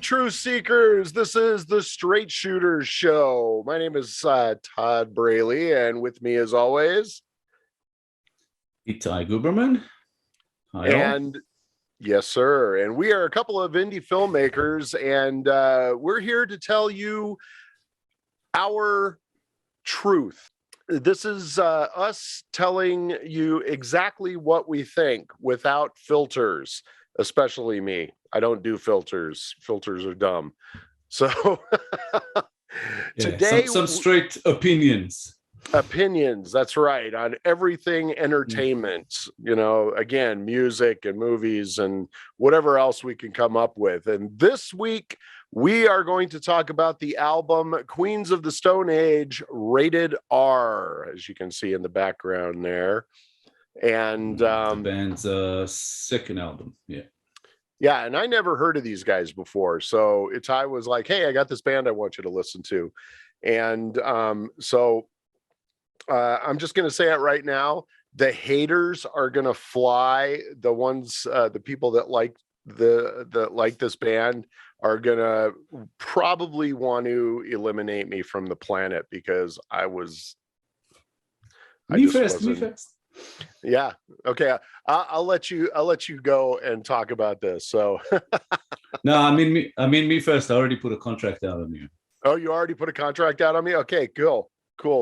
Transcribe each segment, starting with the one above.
Truth Seekers. This is the Straight Shooters Show. My name is Todd Braley, and with me, as always, Itai Guberman. Hi, and yes, sir. And we are a couple of indie filmmakers, and we're here to tell you our truth. This is us telling you exactly what we think without filters, especially me. I don't do filters. Filters are dumb. So today, some straight opinions. Opinions, that's right, on everything entertainment, you know, again, music and movies and whatever else we can come up with. And this week, we are going to talk about the album Queens of the Stone Age, rated R, as you can see in the background there. And the band's second album. Yeah, and I never heard of these guys before. So Itai was like, hey, I got this band I want you to listen to. And so I'm just going to say it right now. The haters are going to fly. The ones, the people that like this band are going to probably want to eliminate me from the planet because Me first. Yeah. Okay. I'll let you go and talk about this. So No, I mean me first. I already put a contract out on you. Oh, you already put a contract out on me? Okay, cool.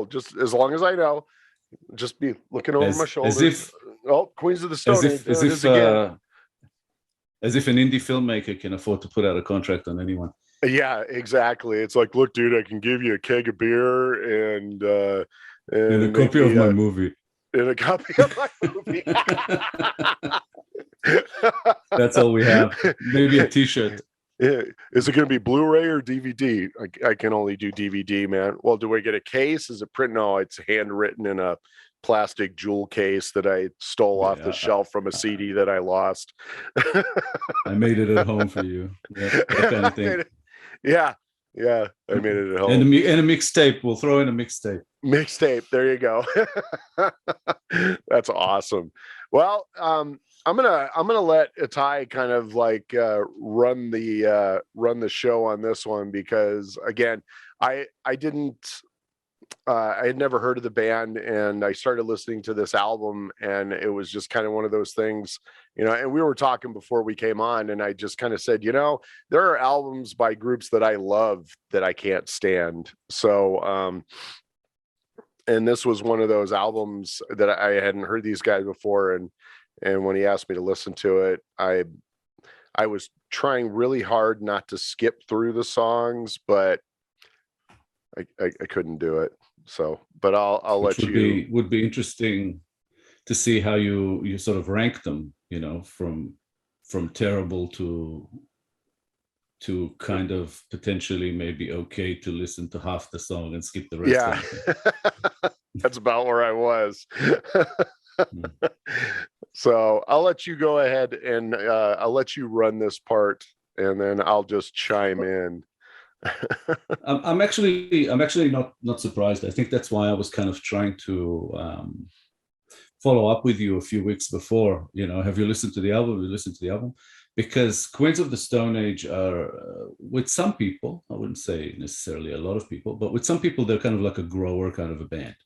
Just as long as I know, just be looking over my shoulder. Queens of the Stone Age. As if an indie filmmaker can afford to put out a contract on anyone. Yeah, exactly. It's like, look, dude, I can give you a keg of beer and a copy of my movie. And a copy of my movie. That's all we have. Maybe a T-shirt. Yeah. Is it going to be Blu-ray or DVD? I can only do DVD, man. Well, do I get a case? Is it print? No, it's handwritten in a plastic jewel case that I stole off the shelf from a CD that I lost. I made it at home for you. That kind of thing. Yeah, I made it at home. And a mixtape. We'll throw in a mixtape. There you go. That's awesome. Well, I'm gonna let Itai kind of like run the show on this one because again, I had never heard of the band and I started listening to this album and it was just kind of one of those things, you know, and we were talking before we came on and I just kind of said, you know, there are albums by groups that I love that I can't stand. So and this was one of those albums that I hadn't heard these guys before and when he asked me to listen to it, I was trying really hard not to skip through the songs, but I couldn't do it. So, but I'll let you. Would be interesting to see how you sort of rank them, you know, from terrible to kind of potentially maybe okay to listen to half the song and skip the rest. Yeah, that's about where I was. So I'll let you go ahead and I'll let you run this part and then I'll just chime in. I'm actually not surprised. I think that's why I was kind of trying to follow up with you a few weeks before. You know, have you listened to the album? Have you listened to the album? Because Queens of the Stone Age are, with some people, I wouldn't say necessarily a lot of people, but with some people, they're kind of like a grower kind of a band.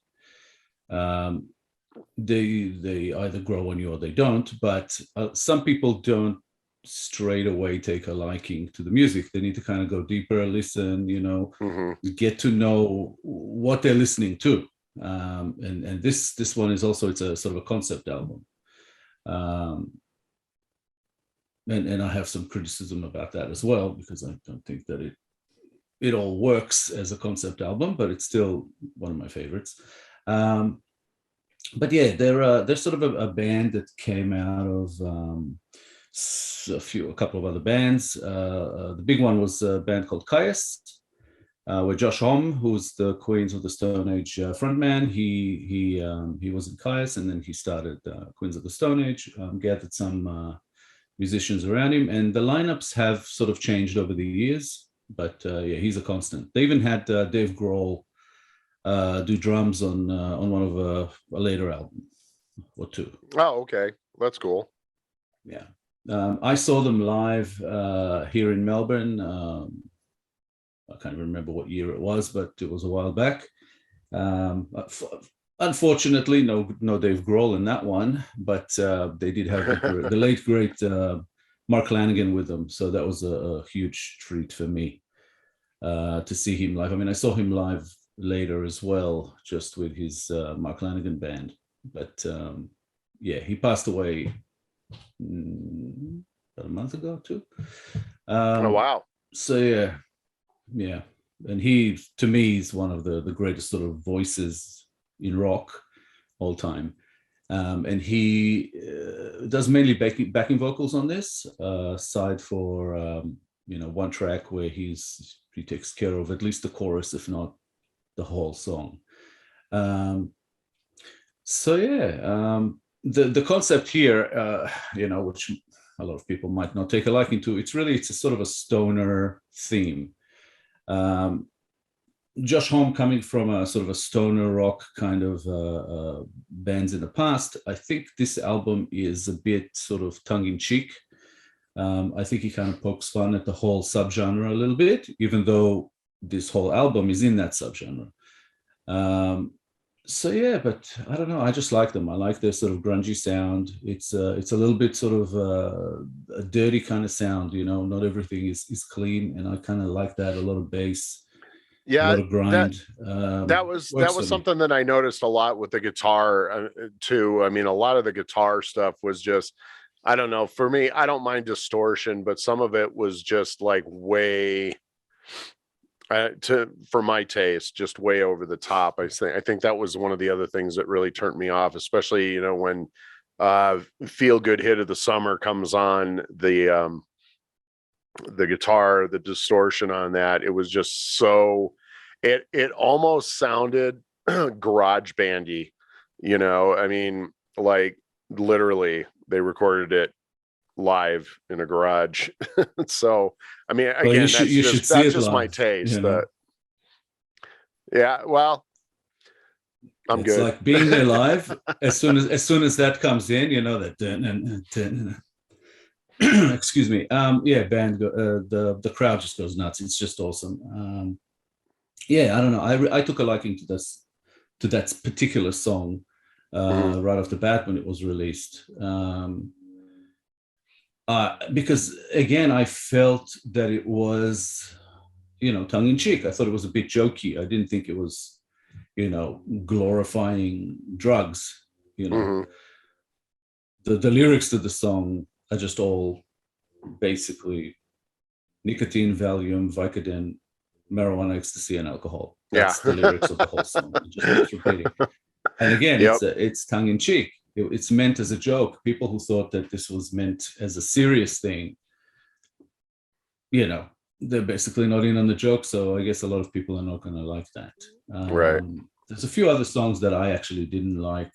They either grow on you or they don't, but some people don't straight away take a liking to the music. They need to kind of go deeper, listen, you know, get to know what they're listening to. And this one is also, it's a sort of a concept album. And I have some criticism about that as well, because I don't think that it all works as a concept album, but it's still one of my favorites. But yeah, they're sort of a band that came out of a couple of other bands. The big one was a band called Caius, where Josh Homme, who's the Queens of the Stone Age frontman, he was in Caius, and then he started Queens of the Stone Age, gathered some musicians around him, and the lineups have sort of changed over the years, but yeah, he's a constant. They even had Dave Grohl do drums on one of a later album or two. Oh, okay, that's cool. Yeah, I saw them live here in Melbourne. I can't remember what year it was, but it was a while back. Unfortunately, no Dave Grohl in that one, but they did have the late great Mark Lanigan with them, so that was a huge treat for me to see him live. I mean, I saw him live later as well, just with his Mark Lanigan band, but yeah, he passed away about a month ago too. Oh wow! So yeah, and he, to me, is one of the greatest sort of voices in rock all time. And he does mainly backing vocals on this, aside for one track where he takes care of at least the chorus, if not the whole song. So yeah, the concept here, which a lot of people might not take a liking to, it's a sort of a stoner theme. Josh Homme, coming from a sort of a stoner rock kind of bands in the past, I think this album is a bit sort of tongue-in-cheek. I think he kind of pokes fun at the whole subgenre a little bit, even though this whole album is in that subgenre. So yeah, but I don't know. I just like them. I like their sort of grungy sound. It's a little bit sort of a dirty kind of sound. Not everything is clean, and I kind of like that. A lot of bass. Yeah, a lot of grind. That was something that I noticed a lot with the guitar too. I mean, a lot of the guitar stuff was just, I don't know. For me, I don't mind distortion, but some of it was just like way for my taste, just way over the top. I think that was one of the other things that really turned me off, especially when "Feel Good Hit of the Summer" comes on, the guitar, the distortion on that, it was just so, it almost sounded garage bandy, I mean, like literally they recorded it live in a garage. So I mean, again, that's just my taste. Yeah, well, I'm it's good. Like being there live. as soon as that comes in, that excuse me. Yeah, band. The crowd just goes nuts. It's just awesome. Yeah, I don't know. I took a liking to that particular song right off the bat when it was released. Because again, I felt that it was, tongue in cheek. I thought it was a bit jokey. I didn't think it was, glorifying drugs. The lyrics to the song are just all basically nicotine, Valium, Vicodin, marijuana, ecstasy, and alcohol. That's the lyrics of the whole song. It just keeps repeating. And again, it's tongue in cheek. It's meant as a joke. People who thought that this was meant as a serious thing, they're basically not in on the joke. So I guess a lot of people are not going to like that. Right. There's a few other songs that I actually didn't like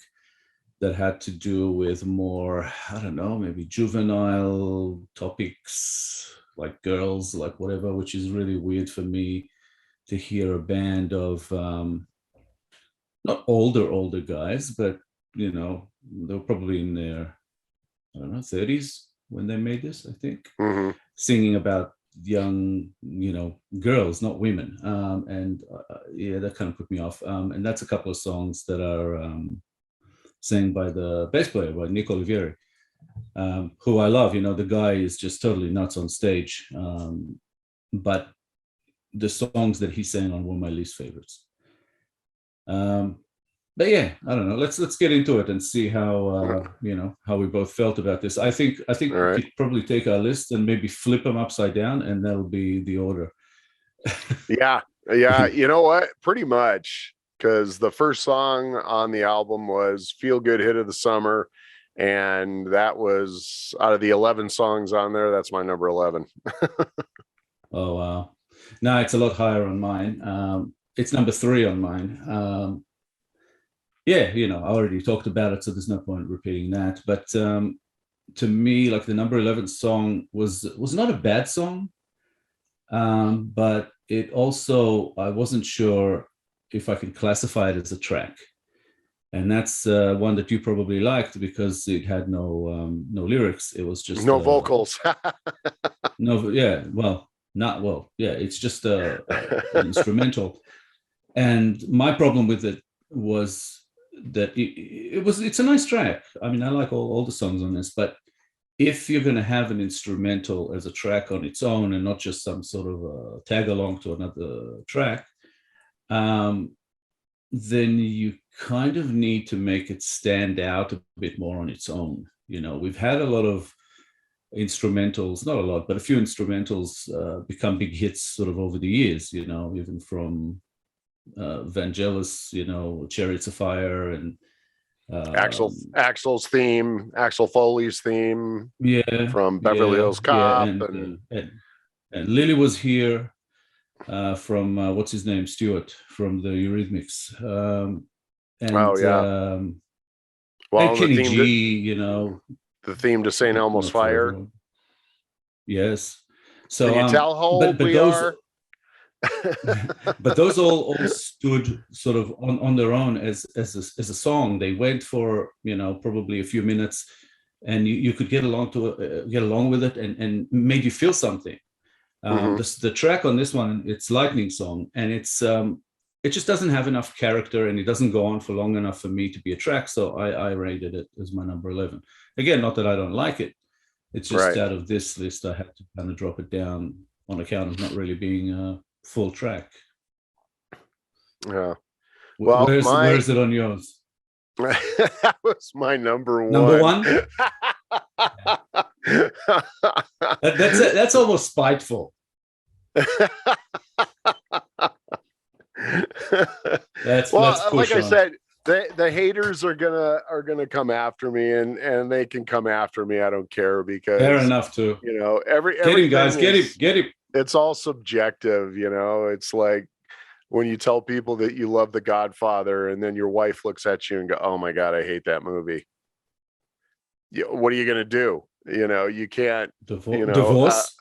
that had to do with more, I don't know, maybe juvenile topics, like girls, like whatever, which is really weird for me to hear a band of not older guys, but they were probably in their, I don't know, 30s when they made this, I think, singing about young, girls, not women. And yeah, that kind of put me off. And that's a couple of songs that are sang by the bass player, by Nick Olivieri, who I love. The guy is just totally nuts on stage. But the songs that he sang on were my least favorites. But yeah, I don't know. Let's get into it and see how how we both felt about this. I think we could probably take our list and maybe flip them upside down, and that'll be the order. Yeah. You know what? Pretty much, because the first song on the album was "Feel Good Hit of the Summer," and that was, out of the 11 songs on there, that's my number 11. Oh wow! No, it's a lot higher on mine. It's number 3 on mine. Yeah, I already talked about it, so there's no point repeating that. But to me, like, the number 11 song was not a bad song, but it also, I wasn't sure if I could classify it as a track. and that's one that you probably liked because it had no lyrics. It was just No vocals. no, yeah, well, not well, yeah. It's just an instrumental, and my problem with it was that it's a nice track. I mean, I like all the songs on this, but if you're going to have an instrumental as a track on its own and not just some sort of a tag along to another track, um, then you kind of need to make it stand out a bit more on its own. You know, we've had a lot of instrumentals, not a lot, but a few instrumentals become big hits sort of over the years, you know, even from Vangelis, you know, Chariots of Fire, and Axel's theme, Axel Foley's theme, yeah, from Beverly Hills yeah, Cop, and Lily was here from what's his name, Stewart from the Eurythmics, oh and yeah, and well, Kenny G, you know, the theme to St. Elmo's not for Fire. everyone. Yes, Can so you tell how old but we those are? but those all stood sort of on their own as a song. They went for, you know, probably a few minutes, and you could get along with it, and made you feel something. The track on this one, it's Lightning Song, and it just doesn't have enough character, and it doesn't go on for long enough for me to be a track. So I rated it as my number 11. Again, not that I don't like it. It's just Right. out of this list, I had to kind of drop it down on account of not really being a full track. Yeah. Well, where is it on yours? that was my number one. Number one? That's almost spiteful. That's like I said, the haters are gonna come after me, and they can come after me. I don't care, because fair enough too. You know, get him, guys, get him. It's all subjective, you know. It's like when you tell people that you love The Godfather, and then your wife looks at you and go, "Oh my God, I hate that movie." What are you gonna do? You know, you can't. Divorce.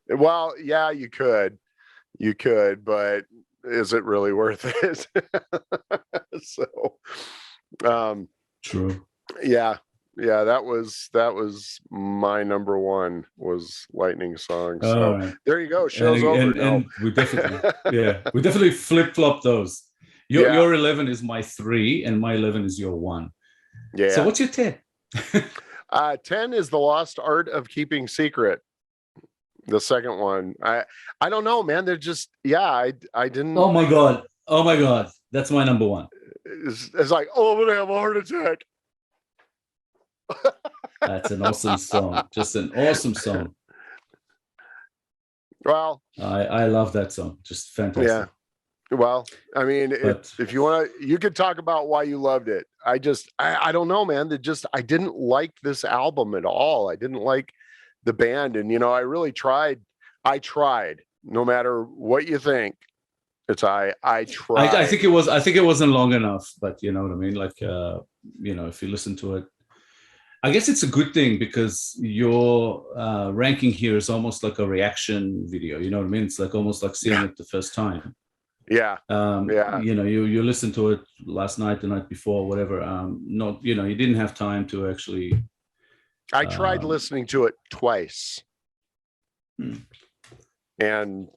Well, yeah, you could, but is it really worth it? So, true. Yeah, that was my number one, was Lightning Song. So right. there you go. Show's over. And we definitely flip flop those. Your 11 is my 3, and my 11 is your 1. Yeah. So what's your 10? 10 is The Lost Art of Keeping Secret. The second one. I don't know, man. They're just, I didn't. Oh my God. That's my number 1. It's like, oh, I'm gonna have a heart attack. That's an awesome song. Just an awesome song. Well, I love that song. Just fantastic. Yeah. Well, I mean, if you want to, you could talk about why you loved it. I don't know, man. I didn't like this album at all. I didn't like the band, and I really tried. I tried. No matter what you think, I tried. I think it wasn't long enough, but you know what I mean. Like, if you listen to it, I guess it's a good thing, because your ranking here is almost like a reaction video. You know what I mean? It's like almost like seeing it the first time. Yeah. You listened to it last night, the night before, whatever. You didn't have time to actually. I tried listening to it twice, and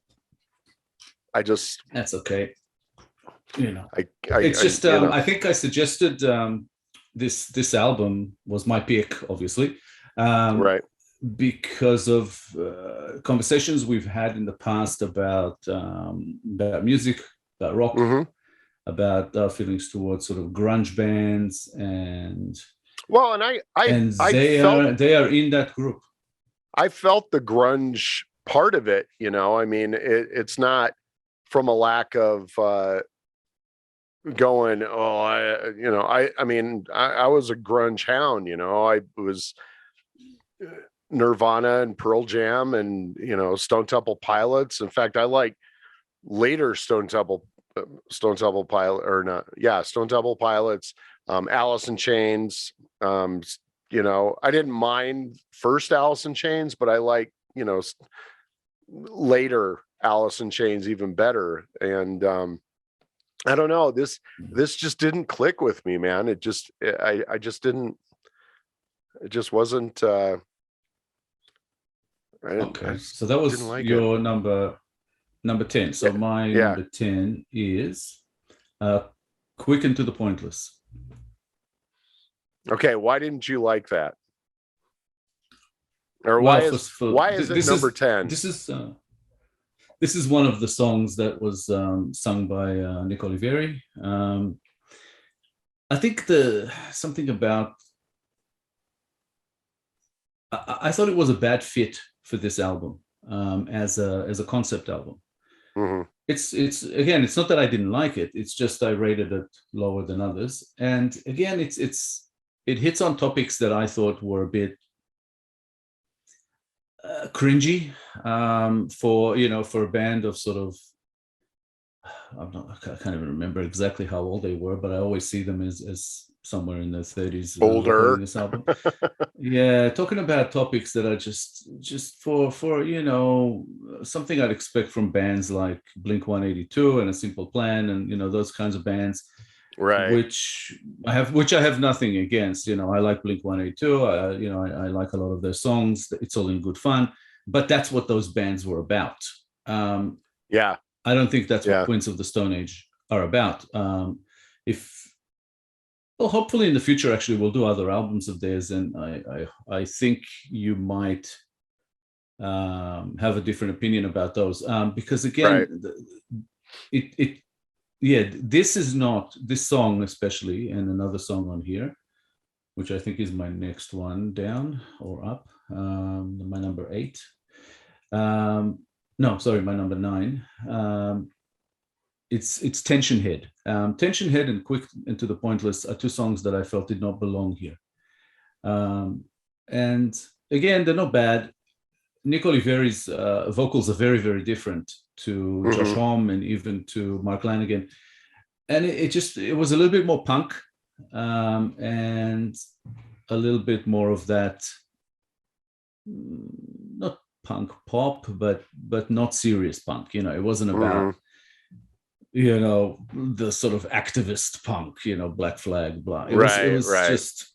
I just. That's okay. I think I suggested this album was my pick, obviously, right, because of conversations we've had in the past about music, about rock, about our feelings towards sort of grunge bands, and they are in that group. I felt the grunge part of it. I mean, it's not from a lack of going, I mean, I was a grunge hound. I was Nirvana and Pearl Jam and Stone Temple Pilots. In fact, I like later Stone Temple Pilots, Alice in Chains. I didn't mind first Alice in Chains, but I like later Alice in Chains even better. And I don't know. This just didn't click with me, man. I just didn't. It just wasn't. Okay, so that didn't was like it. your number 10. So my Yeah. number 10 is Quick and to the Pointless. Okay, why didn't you like that? Or Well, why is it number 10? This is one of the songs that was sung by Nick Oliveri. I think something about I thought it was a bad fit for this album as a concept album. Mm-hmm. It's again, it's not that I didn't like it. It's just I rated it lower than others. And again, it hits on topics that I thought were a bit cringy for a band of sort of I can't even remember exactly how old they were, but I always see them as somewhere in their 30s older. This album. Yeah, talking about topics that are just for something I'd expect from bands like Blink-182 and A Simple Plan and those kinds of bands. Right. Which I have nothing against. I like Blink-182. I like a lot of their songs. It's all in good fun, but that's what those bands were about. Yeah. I don't think that's what Queens of the Stone Age are about. Hopefully in the future, actually, we'll do other albums of theirs, and I think you might have a different opinion about those because again, this song especially, and another song on here, which I think is my next one down or up, my number 8. No, sorry, my number 9. It's Tension Head. Tension Head and Quick and to the Pointless are two songs that I felt did not belong here. And again, they're not bad. Nick Oliveri's vocals are very, very different to Josh Homme and even to Mark Lanegan. And it was a little bit more punk and a little bit more of that, not punk pop, but not serious punk. It wasn't about, the sort of activist punk, Black Flag, blah. It was just,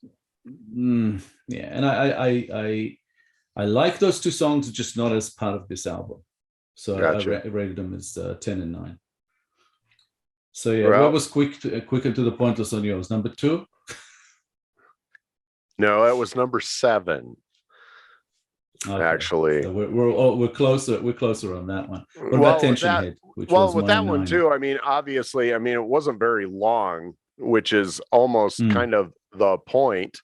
yeah. And I like those two songs, just not as part of this album. So gotcha. I rated them as 10 and 9. So yeah, what was Quick and to the Pointless on yours? Number 2? No, it was number 7. Okay. Actually, so we're closer. We're closer on that one. What about Tension Head? Which was with that 9. One too. I mean, obviously, it wasn't very long, which is almost kind of the point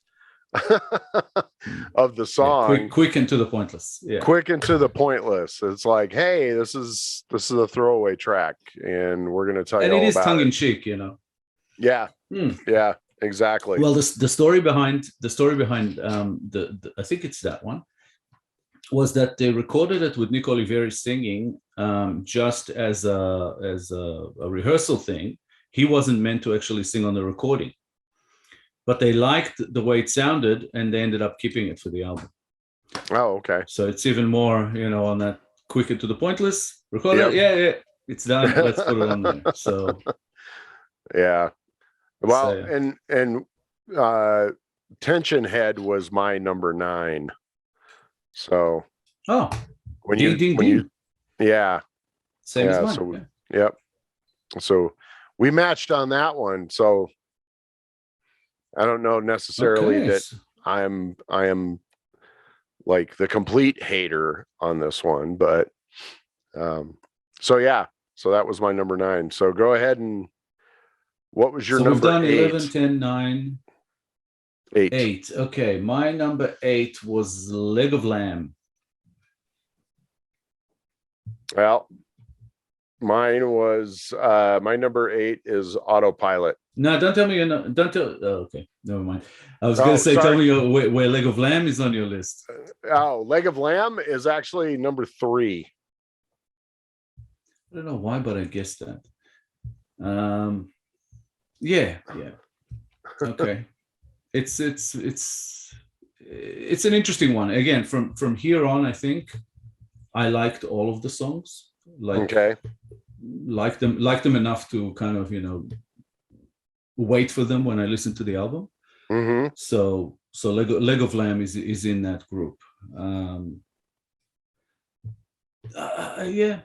of the song. Yeah, quick and to the pointless. Yeah, quick and to the pointless. It's like, hey, this is a throwaway track, and we're going to tell you all about it. And it is tongue in cheek, Yeah, yeah, exactly. Well, the story behind I think it's that one, was that they recorded it with Nick Oliveri singing just as a rehearsal thing. He wasn't meant to actually sing on the recording, but they liked the way it sounded, and they ended up keeping it for the album. Oh, okay. So it's even more, on that Quick and to the Pointless. Recorded, yeah, it's done. Let's put it on there. So, yeah. Well, and Tension Head was my number 9. So, when you yeah, same as mine. So, yep. So we matched on that one. So I don't know necessarily that I am like the complete hater on this one, but so yeah, so that was my number 9. So go ahead and what was your number 8? We've done 11, 10, 9. 8. Okay, my number 8 was Leg of Lamb. Well, mine was my number 8 is Autopilot. No, don't tell me you're don't tell. Oh, okay, never mind. I was going to say, tell me where Leg of Lamb is on your list. Leg of Lamb is actually number 3. I don't know why, but I guessed that. Yeah. Okay. It's an interesting one. Again, from here on, I think I liked all of the songs. Like, like them enough to kind of, wait for them when I listen to the album. Mm-hmm. So Leg of Lamb is in that group. Yeah.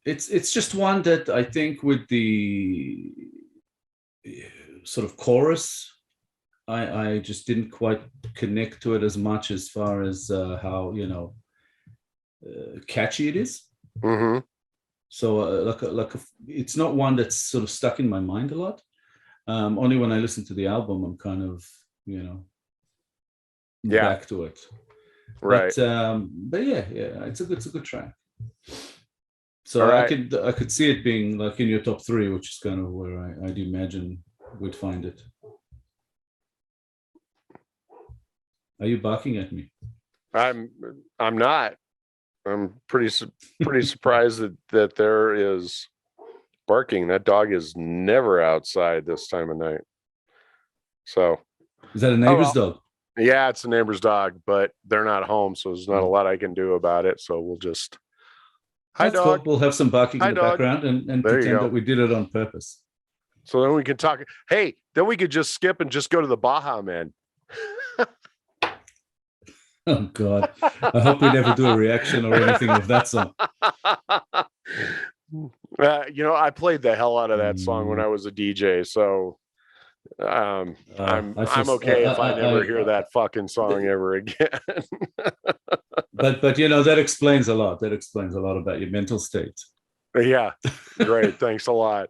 It's just one that I think with the sort of chorus, I just didn't quite connect to it as much as far as how catchy it is. Mm-hmm. So it's not one that's sort of stuck in my mind a lot. Only when I listen to the album, I'm kind of back to it. Right. But yeah, it's a good track. So right. I could see it being like in your top 3, which is kind of where I'd imagine we'd find it. Are you barking at me? I'm not. I'm pretty surprised that there is barking. That dog is never outside this time of night. So is that a neighbor's dog? Yeah, it's a neighbor's dog, but they're not home, so there's not a lot I can do about it. So we'll just hi dog. Cool. We'll have some barking in the background and pretend that we did it on purpose. So then we can talk. Hey, then we could just skip and just go to the Baja Man. Oh God! I hope we never do a reaction or anything of that song. I played the hell out of that song when I was a DJ, so I'm okay if I never hear that fucking song ever again. but that explains a lot. That explains a lot about your mental state. Yeah, great. Thanks a lot.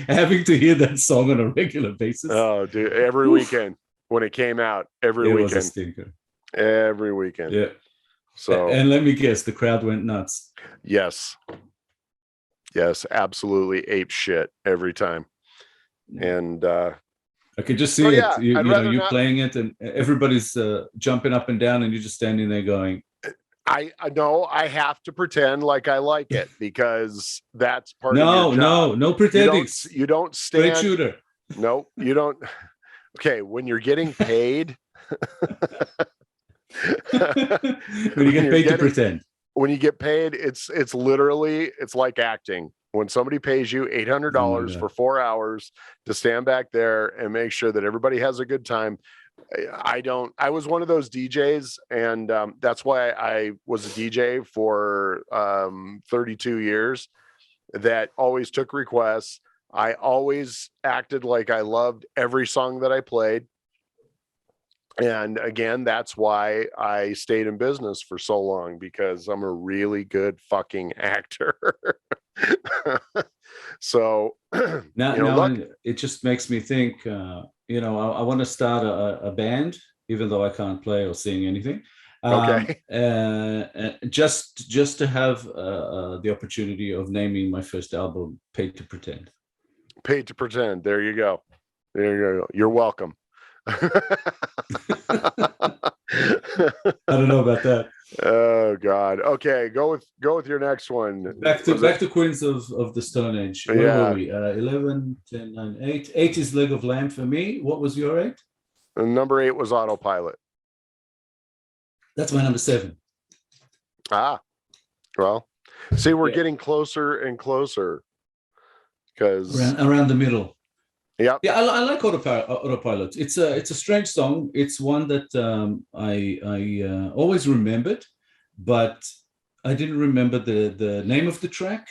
having to hear that song on a regular basis. Oh, dude! Every weekend when it came out, every weekend. Was a stinker. Every weekend. Yeah. So and let me guess, the crowd went nuts. Yes, absolutely ape shit every time. And I could just see it. You playing it, and everybody's jumping up and down, and you're just standing there going, I know I have to pretend like I like it because that's part of your job. No pretending. You don't stand. Straight shooter. No, you don't. Okay, when you're getting paid. When you get paid to pretend. When you get paid, it's literally, it's like acting. When somebody pays you $800 for 4 hours to stand back there and make sure that everybody has a good time. I was one of those DJs, and that's why I was a DJ for 32 years that always took requests. I always acted like I loved every song that I played. And again, that's why I stayed in business for so long, because I'm a really good fucking actor. So now it just makes me think, I want to start a band, even though I can't play or sing anything. Okay. Just to have the opportunity of naming my first album, Paid to Pretend. Paid to Pretend. There you go. You're welcome. I don't know about that. Oh God. Okay, go with your next one. Back to Queens of the Stone Age. Where were we? 11, 10, 9, 8. 8 is Leg of Lamb for me. What was your 8? And number 8 was Autopilot. That's my number 7. Well, see, we're getting closer and closer because around the middle. Yeah, I like Autopilot. It's a strange song. It's one that I always remembered, but I didn't remember the name of the track.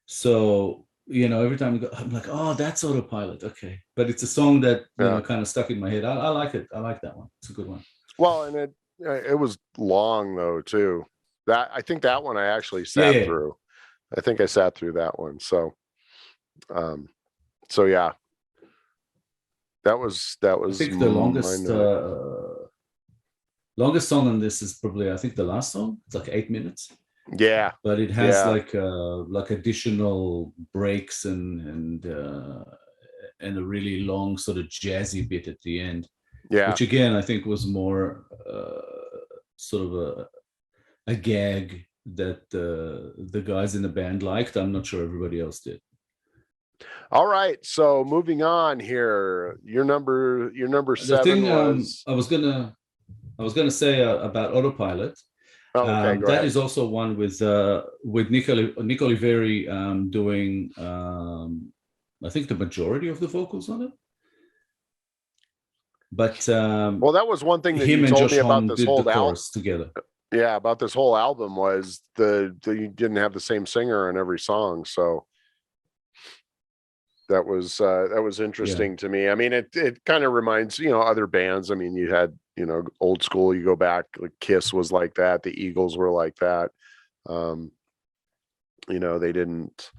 So every time I'm like, oh, that's Autopilot. Okay, but it's a song that kind of stuck in my head. I like it. I like that one. It's a good one. Well, and it was long though too. I think that one I actually sat through. I think I sat through that one. So yeah. That was. I think the longest song on this is probably, I think, the last song. It's like 8 minutes. Yeah, but it has like additional breaks and a really long sort of jazzy bit at the end. Yeah, which again I think was more sort of a gag that the guys in the band liked. I'm not sure everybody else did. All right, so moving on here. Your number 7 was. I was gonna say about Autopilot. Oh, okay, go That ahead. is also one with Nico Oliveri doing I think the majority of the vocals on it. But Well, that was one thing that you him and told me Josh about Homme this did the whole chorus together. yeah, about this whole album was the you didn't have the same singer in every song, so that was interesting to me. I mean, it kind of reminds, other bands. I mean, you had, old school, you go back, like Kiss was like that, the Eagles were like that. Um, they didn't,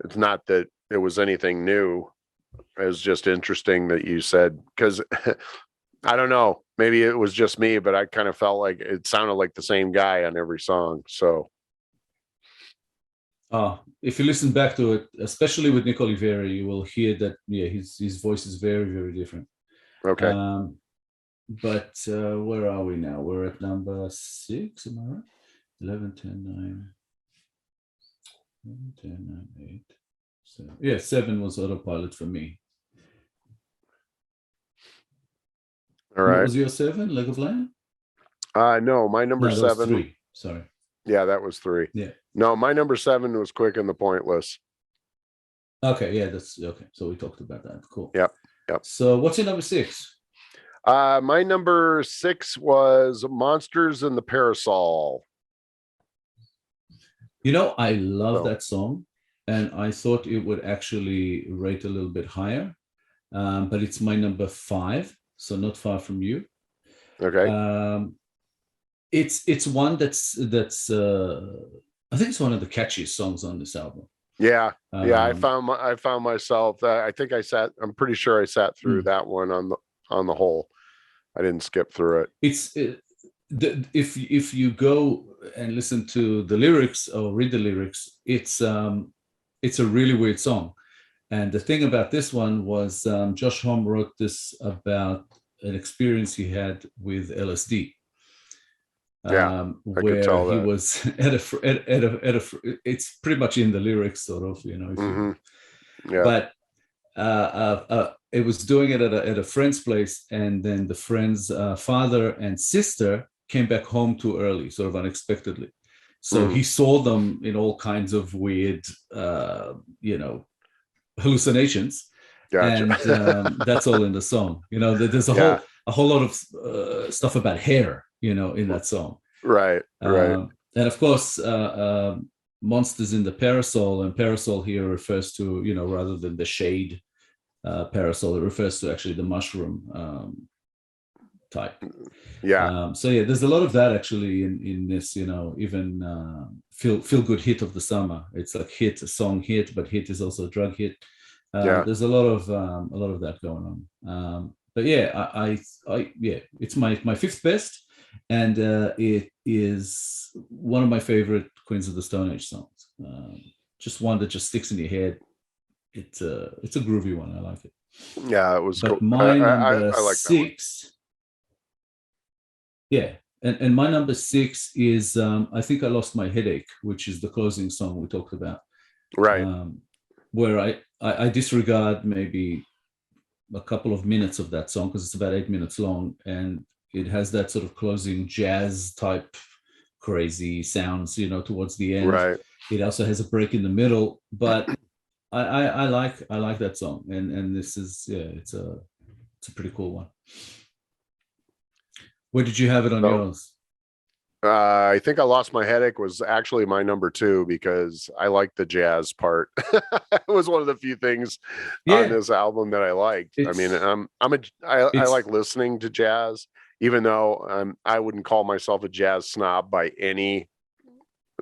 it's not that it was anything new. It was just interesting that you said, because I don't know, maybe it was just me, but I kind of felt like it sounded like the same guy on every song. So if you listen back to it, especially with Nico Oliveri, you will hear that his voice is very, very different. okay. But where are we now? We're at number 6, am I right? 11, 10, 9, 11, 10, 9, 8, 7. Yeah, 7 was autopilot for me. All right. What was your 7? Leg of Lamb? No, my number that 7. Was 3. Sorry. Yeah, that was 3. Yeah. No, my number 7 was Quick and the Pointless. Okay, yeah, that's okay. So we talked about that. Cool. Yep. So what's your number 6? My number 6 was Monsters in the Parasol. I love that song, and I thought it would actually rate a little bit higher, but it's my number 5, so not far from you. Okay. It's one that's I think it's one of the catchiest songs on this album. Yeah. I found myself I think I'm pretty sure I sat through that one on the whole. I didn't skip through it. If you go and listen to the lyrics or read the lyrics, it's a really weird song. And the thing about this one was Josh Homme wrote this about an experience he had with LSD. Where he was at a it's pretty much in the lyrics, sort of, But it was doing it at a friend's place, and then the friend's father and sister came back home too early, sort of unexpectedly. So he saw them in all kinds of weird, hallucinations. Gotcha. And that's all in the song. There's a whole lot of stuff about hair, in that song. Right. And of course, Monsters in the Parasol, and parasol here refers to, rather than the shade parasol, it refers to actually the mushroom type. Yeah. So there's a lot of that actually in this, even feel good hit of the summer. It's like a song hit, but hit is also a drug hit. There's a lot of that going on. But it's my 5th best, and it is one of my favorite Queens of the Stone Age songs. Just one that just sticks in your head. It's a groovy one. I like it. Yeah, it was but cool. My number I like 6. Yeah, and my number 6 is I Think I Lost My Headache, which is the closing song we talked about. Right. Where I disregard maybe a couple of minutes of that song, because it's about 8 minutes long, and it has that sort of closing jazz type crazy sounds, towards the end. Right. It also has a break in the middle, but I like that song, and this is it's a pretty cool one. Where did you have it on yours? I Think I Lost My Headache was actually my number 2, because I liked the jazz part. It was one of the few things on this album that I liked. I mean, I like listening to jazz, even though I wouldn't call myself a jazz snob by any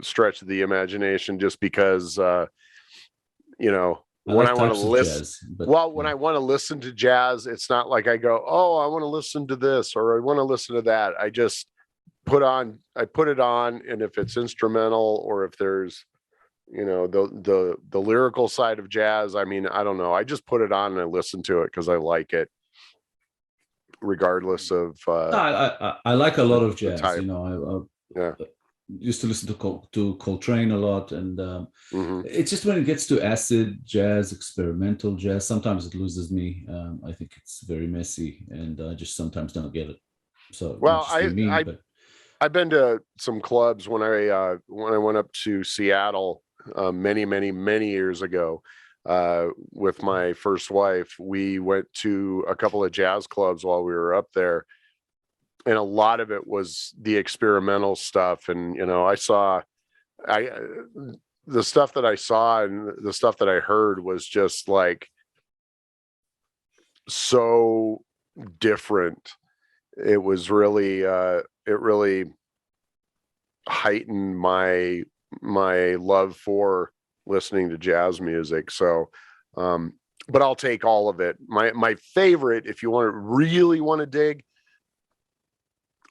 stretch of the imagination, just because when I want to listen, when I want to listen to jazz, it's not like I go, oh, I want to listen to this or I want to listen to that. I just put it on, and if it's instrumental or if there's the lyrical side of jazz, I mean, I don't know, I just put it on and I listen to it because I like it, regardless of I like a lot of jazz. I used to listen to Coltrane a lot, and it's just when it gets to acid jazz, experimental jazz, sometimes it loses me. I think it's very messy, and I just sometimes don't get it. So I've been to some clubs when I went up to Seattle many years ago with my first wife. We went to a couple of jazz clubs while we were up there, and a lot of it was the experimental stuff. And I the stuff that I saw and the stuff that I heard was just like so different. It was really it really heightened my love for listening to jazz music. So but I'll take all of it. My favorite, if you really want to dig,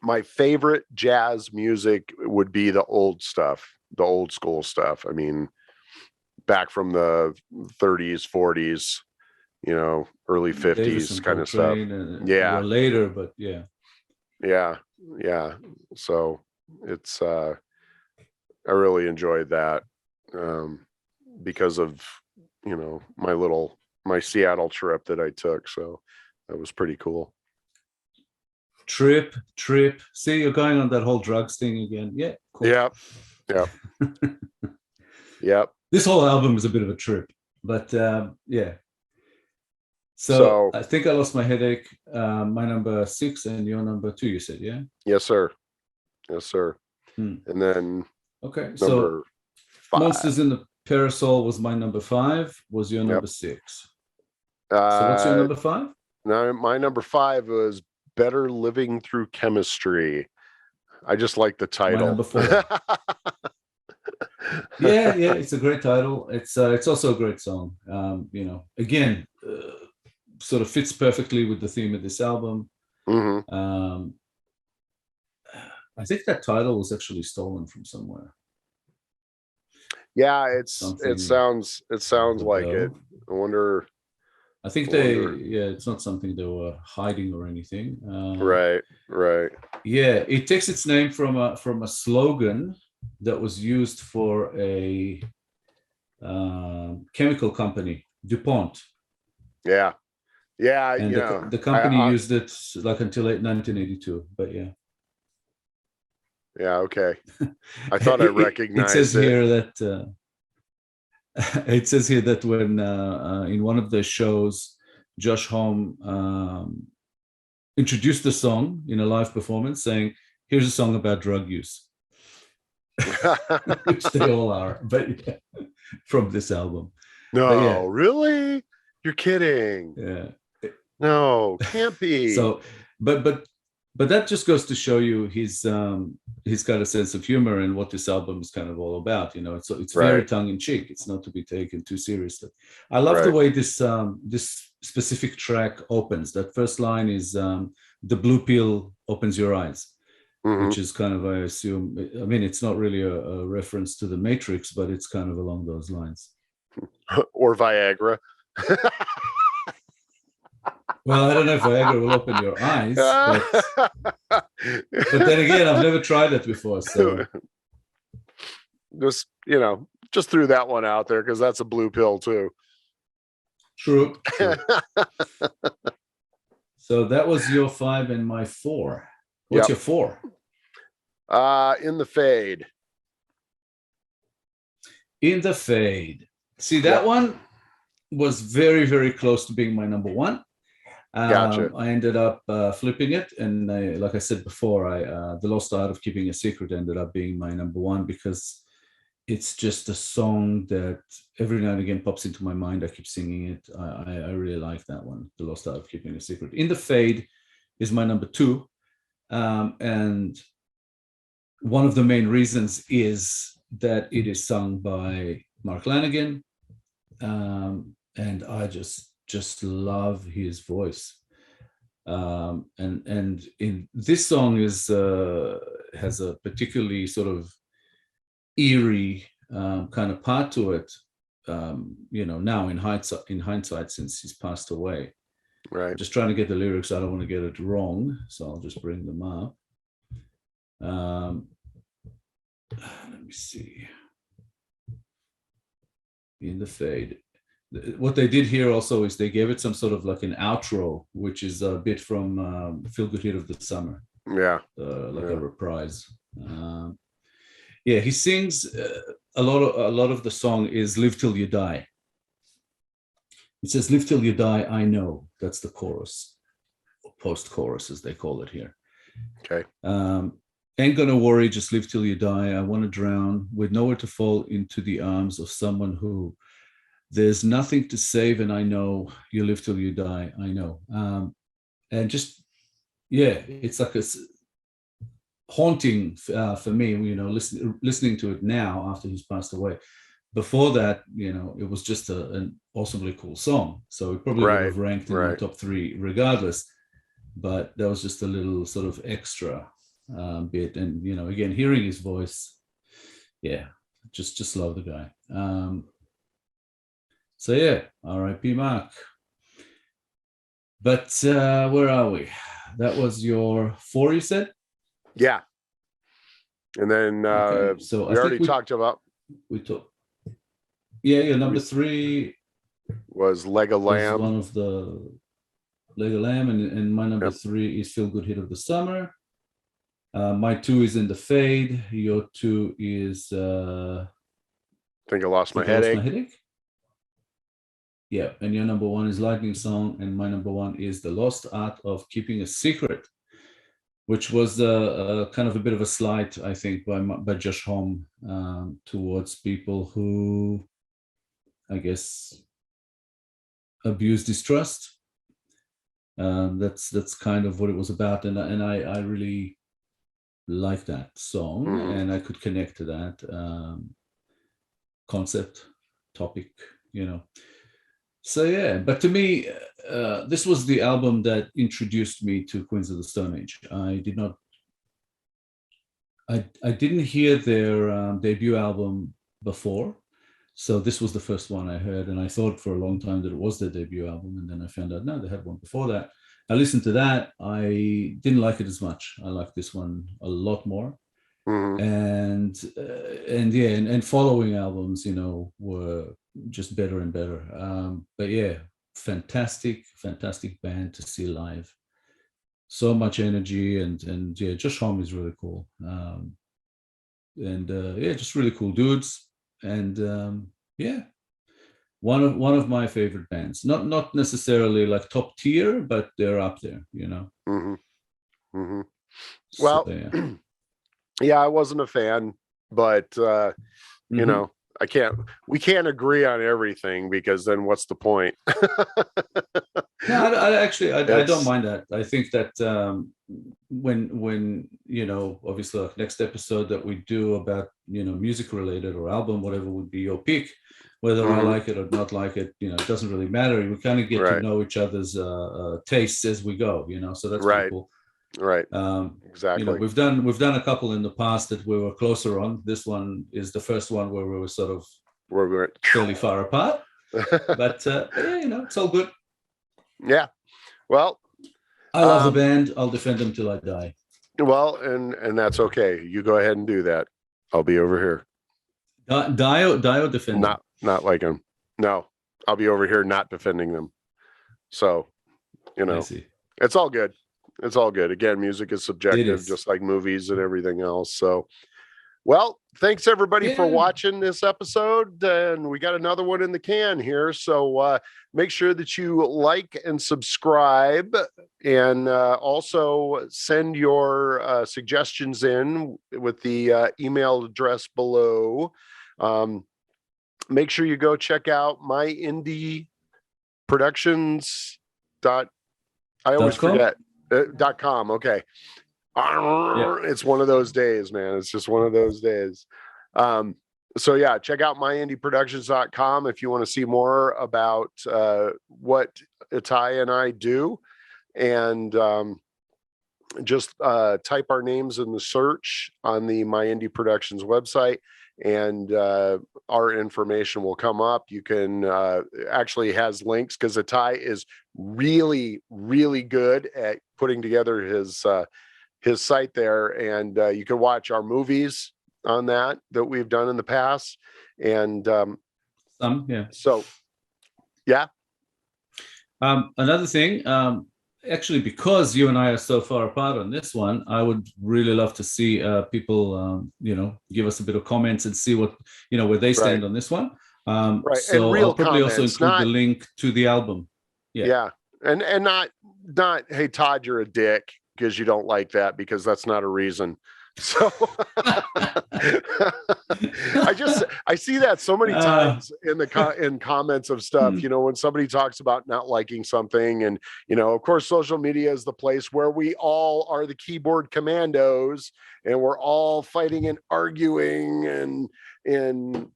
my favorite jazz music would be the old stuff, the old school stuff. I mean, back from the 30s, 40s, early 50s kind of stuff. Yeah. Well, later, but yeah. Yeah. So it's I really enjoyed that because of my Seattle trip that I took. So that was pretty cool. Trip. See, you're going on that whole drugs thing again. Yeah. Cool. Yep. Yep. This whole album is a bit of a trip, but yeah. So I think I lost my headache. My number 6 and your number 2, you said, yeah? Yes, sir. And then okay, so 5. Monsters in the Parasol was my number 5. Was your number 6? So what's your number 5? No, my number 5 was Better Living Through Chemistry. I just like the title. My number 4. yeah, it's a great title. It's also a great song. Again, sort of fits perfectly with the theme of this album. Mm-hmm. I think that title was actually stolen from somewhere. Yeah, it sounds like it. I wonder. I think it's not something they were hiding or anything. Right. Yeah, it takes its name from a slogan that was used for a chemical company, DuPont. Yeah. And the company used it like until 1982, but yeah. Yeah, okay. I thought I recognized it. It says here that when in one of the shows, Josh Homme introduced the song in a live performance, saying, "Here's a song about drug use," which they all are, but yeah, from this album. No, really? You're kidding? Yeah. No, can't be. So, but that just goes to show you he's got a sense of humor and what this album is kind of all about. It's very tongue in cheek. It's not to be taken too seriously. I love the way this specific track opens. That first line is "The blue pill opens your eyes," which is kind of, I assume. I mean, it's not really a reference to the Matrix, but it's kind of along those lines. Or Viagra. Well, I don't know if Viagra will open your eyes, but then again, I've never tried it before. So just threw that one out there because that's a blue pill too. True. So that was your 5 and my 4. What's your 4? In the Fade. In the Fade. See, that one was very, very close to being my number 1. Gotcha. I ended up flipping it, and like I said before, The Lost Art of Keeping a Secret ended up being my number 1 because it's just a song that every now and again pops into my mind. I keep singing it. I really like that one, The Lost Art of Keeping a Secret. In the Fade is my number 2, and one of the main reasons is that it is sung by Mark Lanigan, and I just love his voice, and in this song has a particularly sort of eerie kind of part to it, now in hindsight since he's passed away. Right. Just trying to get the lyrics. I don't want to get it wrong, so I'll just bring them up. Let me see. In the Fade. What they did here also is they gave it some sort of like an outro, which is a bit from Feel Good Hit of the Summer. Yeah. A reprise. Yeah, he sings a lot of the song is "Live Till You Die." It says, "Live till you die, I know." That's the chorus, or post-chorus, as they call it here. Okay. Ain't gonna worry, just live till you die. I want to drown with nowhere to fall into the arms of someone who there's nothing to save, and I know you live till you die. I know. And just, yeah, it's like a haunting for me, you know, listening to it now after he's passed away. Before that, you know, it was just an awesomely cool song. So it probably would have ranked in my top 3 regardless. But that was just a little sort of extra bit. And, you know, again, hearing his voice, yeah, just love the guy. So yeah, R.I.P. Mark. But where are we? That was your 4, you said? Yeah. And then okay. So we already talked about. We talked. Yeah, your number 3 was Leg of Lamb. One of the Leg of Lamb, and my number 3 is Feel Good Hit of the Summer. My 2 is In the Fade. Your 2 is I think I lost my headache. Yeah, and your number 1 is Lightning Song, and my number 1 is The Lost Art of Keeping a Secret, which was kind of a bit of a slight, I think, by Josh Homme towards people who, I guess, abuse distrust. That's kind of what it was about, and I really like that song, and I could connect to that concept, topic, you know. So yeah, but to me, this was the album that introduced me to Queens of the Stone Age. I didn't hear their debut album before, so this was the first one I heard, and I thought for a long time that it was their debut album, and then I found out no, they had one before that. I listened to that. I didn't like it as much. I liked this one a lot more. And yeah, and following albums, you know, were just better and better. But yeah, fantastic band to see live. So much energy, and yeah, Josh Homme is really cool. And yeah, just really cool dudes. And yeah, one of my favorite bands. Not necessarily like top tier, but they're up there, you know. Well, so, yeah. Yeah, I wasn't a fan, but you know, we can't agree on everything, because then what's the point? No, I don't mind that. I think that when you know, obviously, like next episode that we do about, you know, music related or album, whatever would be your pick, whether I like it or not like it, you know, it doesn't really matter. We kind of get to know each other's tastes as we go, you know, so that's pretty cool. Right. Exactly. You know, we've done a couple in the past that we were closer on. This one is the first one where we were sort of fairly far apart. But yeah, you know, it's all good. Yeah. Well, I love the band. I'll defend them till I die. Well, and that's okay. You go ahead and do that. I'll be over here. Die or defend not like them. No, I'll be over here not defending them. So, you know, it's all good. It's all good. Again, music is subjective, just like movies and everything else. So, well, thanks everybody for watching this episode. And we got another one in the can here. So make sure that you like and subscribe, and also send your suggestions in with the email address below. Make sure you go check out my indie productions. I always forget. .com. Okay. It's one of those days, man. It's just one of those days. So yeah, check out myindieproductions.com if you want to see more about what Itai and I do, and just type our names in the search on the My Indie Productions website, and our information will come up. You can actually has links, because Itai is really good at putting together his site there, and you can watch our movies on that we've done in the past, and some, yeah. So yeah. Another thing, actually, because you and I are so far apart on this one, I would really love to see people, give us a bit of comments and see what, where they stand on this one. Right. And So real I'll probably also comments, include not the link to the album. yeah. And not hey Todd, you're a dick because you don't like that, because that's not a reason. So I see that so many times in comments of stuff, when somebody talks about not liking something, and of course social media is the place where we all are the keyboard commandos, and we're all fighting and arguing and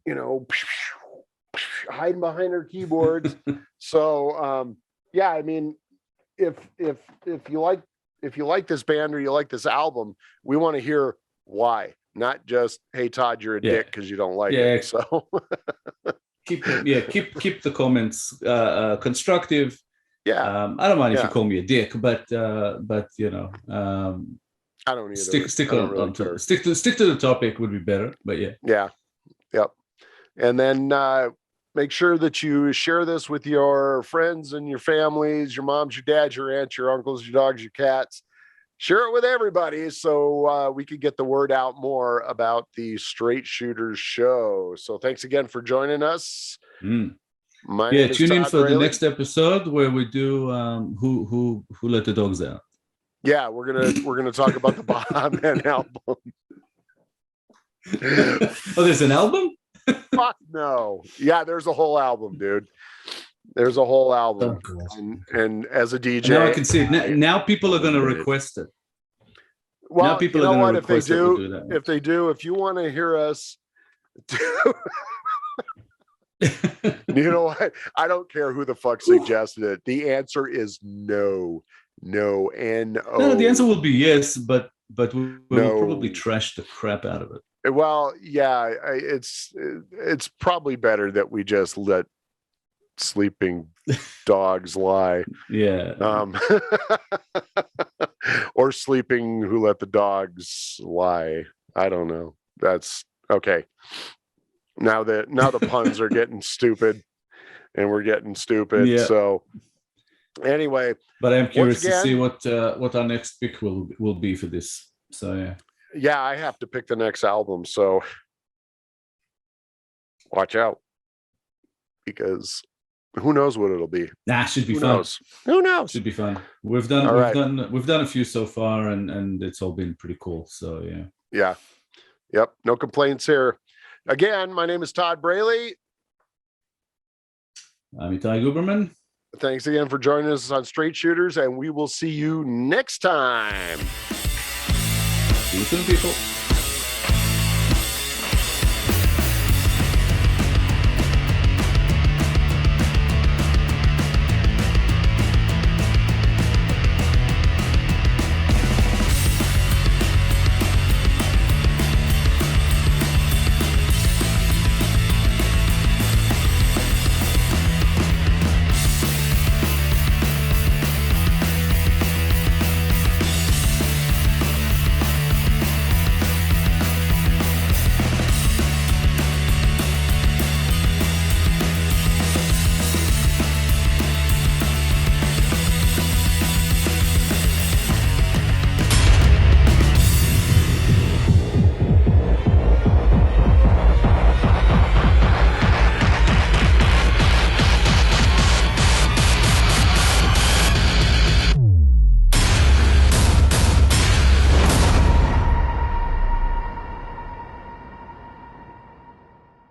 hiding behind our keyboards. So yeah, I mean, if you like this band or you like this album, we want to hear why, not just hey Todd, you're a dick because you don't like it. So keep the comments constructive. Yeah. I don't mind if you call me a dick, but I don't either. Stick to the topic would be better. But yeah. Yep. And then make sure that you share this with your friends and your families, your moms, your dads, your aunts, your uncles, your dogs, your cats. Share it with everybody so we could get the word out more about the Straight Shooters show. So thanks again for joining us. My name is tune in Todd for Braley. The next episode where we do who let the dogs out. Yeah, we're gonna talk about the Baha Man album. Oh, there's an album? Fuck no. Yeah, there's a whole album, dude. There's a whole album. And as a DJ, now I can see it. Now people are going to request it. Well, now people are going to request if they do, if you want to hear us do, you know what? I don't care who the fuck suggested it. The answer is no. No, N-O. No, the answer will be yes, but we'll probably trash the crap out of it. Well, yeah, it's probably better that we just let sleeping dogs lie. Yeah. Or sleeping who let the dogs lie. I don't know. That's okay. Now the puns are getting stupid, and we're getting stupid. Yeah. So anyway, but I'm curious to see what our next pick will be for this. So yeah, I have to pick the next album. So watch out, because who knows what it'll be. Should be fun. Who knows? Should be fun. We've done a few so far, and it's all been pretty cool. So yeah. Yep. No complaints here. Again, my name is Todd Braley. I'm Itai Guberman. Thanks again for joining us on Straight Shooters, and we will see you next time. See you soon, people.